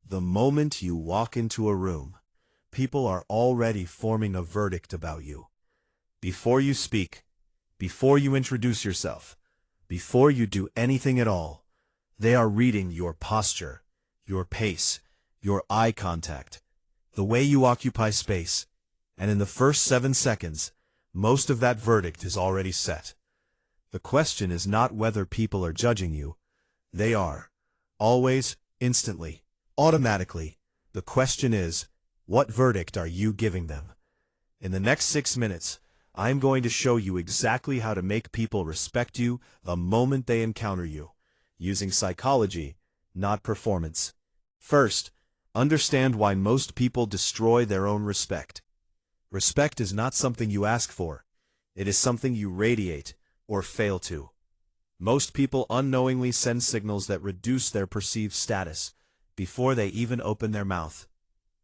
The moment you walk into a room, people are already forming a verdict about you. Before you speak, before you introduce yourself, before you do anything at all, they are reading your posture, your pace, your eye contact, the way you occupy space, and in the first 7 seconds, most of that verdict is already set. The question is not whether people are judging you. They are. Always, instantly, automatically. The question is, what verdict are you giving them? In the next 6 minutes, I'm going to show you exactly how to make people respect you the moment they encounter you, using psychology, not performance. First, understand why most people destroy their own respect. Respect is not something you ask for. It is something you radiate, or fail to. Most people unknowingly send signals that reduce their perceived status before they even open their mouth.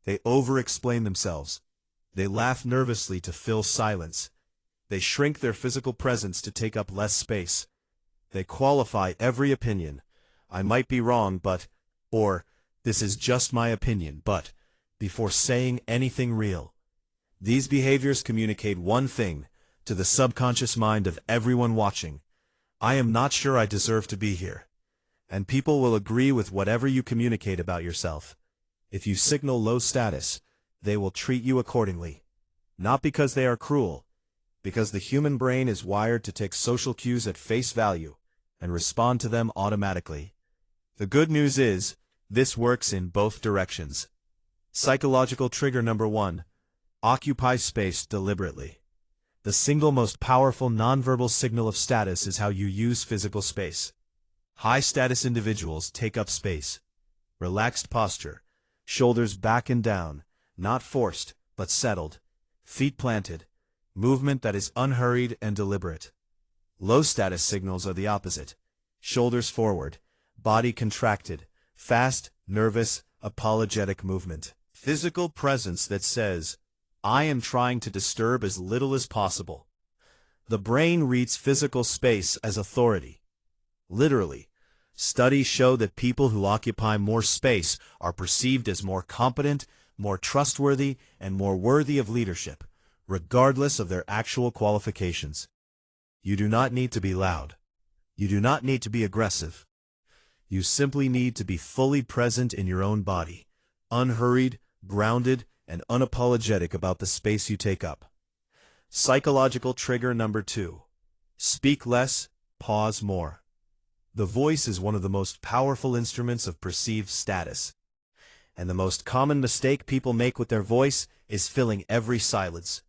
They over-explain themselves. They laugh nervously to fill silence. They shrink their physical presence to take up less space. They qualify every opinion. I might be wrong, but, or, this is just my opinion, but, before saying anything real. These behaviors communicate one thing to the subconscious mind of everyone watching. I am not sure I deserve to be here. And people will agree with whatever you communicate about yourself. If you signal low status, they will treat you accordingly. Not because they are cruel, because the human brain is wired to take social cues at face value and respond to them automatically. The good news is, this works in both directions. Psychological trigger number 1. Occupy space deliberately. The single most powerful nonverbal signal of status is how you use physical space. High-status individuals take up space. Relaxed posture, shoulders back and down, not forced, but settled, feet planted, movement that is unhurried and deliberate. Low-status signals are the opposite. Shoulders forward, body contracted, fast, nervous, apologetic movement. Physical presence that says, I am trying to disturb as little as possible. The brain reads physical space as authority. Literally, studies show that people who occupy more space are perceived as more competent, more trustworthy, and more worthy of leadership, regardless of their actual qualifications. You do not need to be loud. You do not need to be aggressive. You simply need to be fully present in your own body, unhurried, grounded, and unapologetic about the space you take up. Psychological trigger number 2. Speak less, pause more. The voice is one of the most powerful instruments of perceived status. And the most common mistake people make with their voice is filling every silence.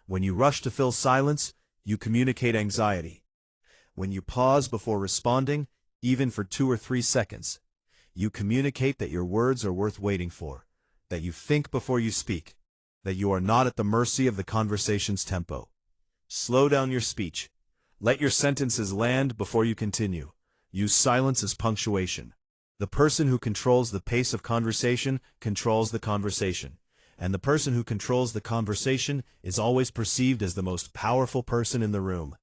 When you rush to fill silence, you communicate anxiety. When you pause before responding, even for 2 or 3 seconds, you communicate that your words are worth waiting for, that you think before you speak, that you are not at the mercy of the conversation's tempo. Slow down your speech. Let your sentences land before you continue. Use silence as punctuation. The person who controls the pace of conversation controls the conversation, and the person who controls the conversation is always perceived as the most powerful person in the room.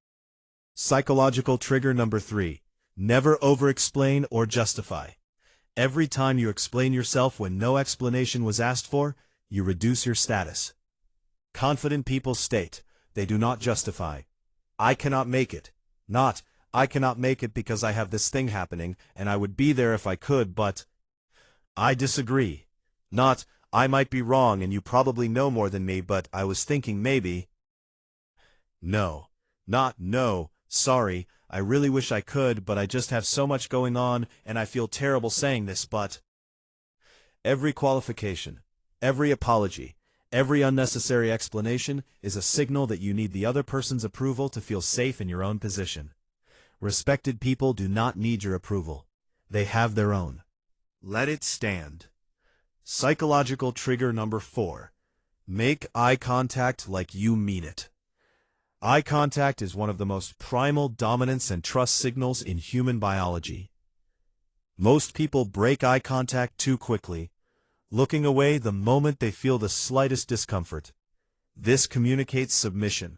Psychological trigger number 3. Never over-explain or justify. Every time you explain yourself when no explanation was asked for, you reduce your status. Confident people state, they do not justify. I cannot make it. Not, I cannot make it because I have this thing happening, and I would be there if I could, but I disagree. Not, I might be wrong and you probably know more than me, but I was thinking maybe. No. Not, no, sorry, I really wish I could, but I just have so much going on, and I feel terrible saying this, but. Every qualification, every apology, every unnecessary explanation is a signal that you need the other person's approval to feel safe in your own position. Respected people do not need your approval. They have their own. Let it stand. Psychological trigger number 4. Make eye contact like you mean it. Eye contact is one of the most primal dominance and trust signals in human biology. Most people break eye contact too quickly, looking away the moment they feel the slightest discomfort. This communicates submission.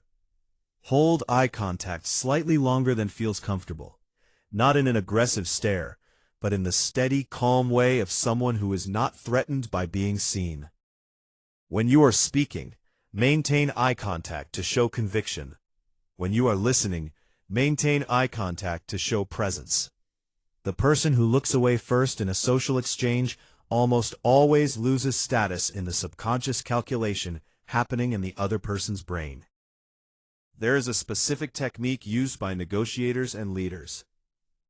Hold eye contact slightly longer than feels comfortable, not in an aggressive stare, but in the steady, calm way of someone who is not threatened by being seen. When you are speaking, maintain eye contact to show conviction. When you are listening, maintain eye contact to show presence. The person who looks away first in a social exchange almost always loses status in the subconscious calculation happening in the other person's brain. There is a specific technique used by negotiators and leaders.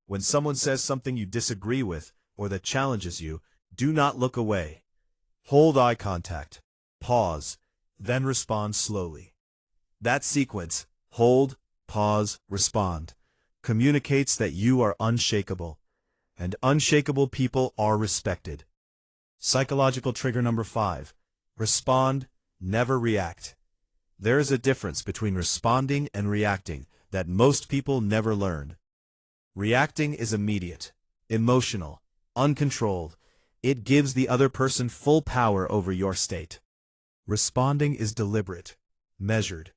When someone says something you disagree with or that challenges you, do not look away. Hold eye contact, pause, then respond slowly. That sequence, hold, pause, respond, communicates that you are unshakable, and unshakable people are respected. Psychological trigger number 5. Respond, never react. There is a difference between responding and reacting that most people never learn. Reacting is immediate, emotional, uncontrolled. It gives the other person full power over your state. Responding is deliberate, measured.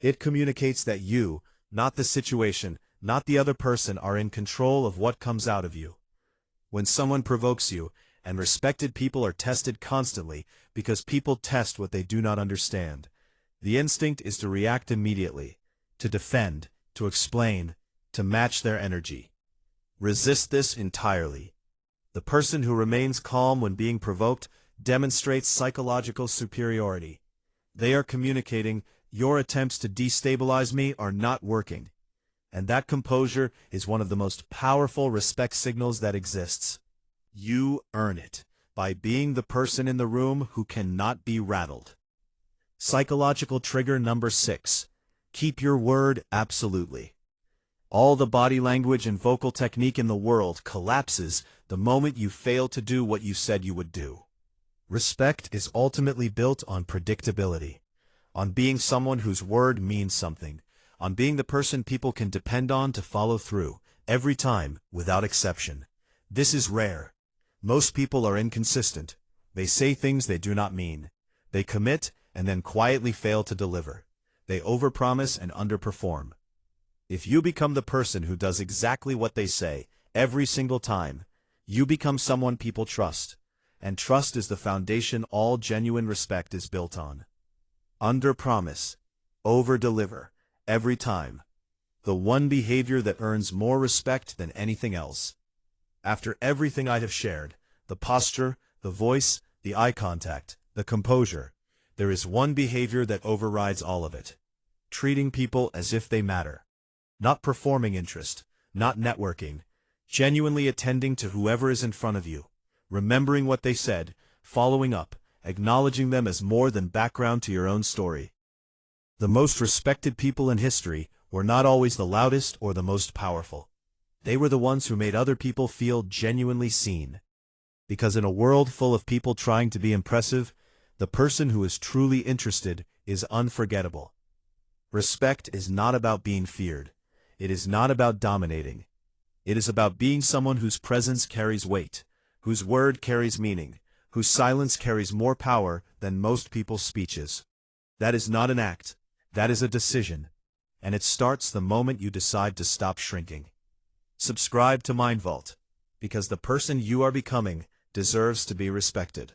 It communicates that you, not the situation, not the other person, are in control of what comes out of you. When someone provokes you, and respected people are tested constantly because people test what they do not understand, the instinct is to react immediately, to defend, to explain, to match their energy. Resist this entirely. The person who remains calm when being provoked demonstrates psychological superiority. They are communicating, your attempts to destabilize me are not working. And that composure is one of the most powerful respect signals that exists. You earn it by being the person in the room who cannot be rattled. Psychological trigger number 6. Keep your word absolutely. All the body language and vocal technique in the world collapses the moment you fail to do what you said you would do. Respect is ultimately built on predictability, on being someone whose word means something, on being the person people can depend on to follow through, every time, without exception. This is rare. Most people are inconsistent. They say things they do not mean. They commit and then quietly fail to deliver. They overpromise and underperform. If you become the person who does exactly what they say, every single time, you become someone people trust. And trust is the foundation all genuine respect is built on. Underpromise, overdeliver, every time. The one behavior that earns more respect than anything else. After everything I have shared, the posture, the voice, the eye contact, the composure, there is one behavior that overrides all of it. Treating people as if they matter. Not performing interest, not networking, genuinely attending to whoever is in front of you, remembering what they said, following up, acknowledging them as more than background to your own story. The most respected people in history were not always the loudest or the most powerful. They were the ones who made other people feel genuinely seen. Because in a world full of people trying to be impressive, the person who is truly interested is unforgettable. Respect is not about being feared. It is not about dominating. It is about being someone whose presence carries weight, whose word carries meaning, whose silence carries more power than most people's speeches. That is not an act. That is a decision. And it starts the moment you decide to stop shrinking. Subscribe to Mind Vault, because the person you are becoming deserves to be respected.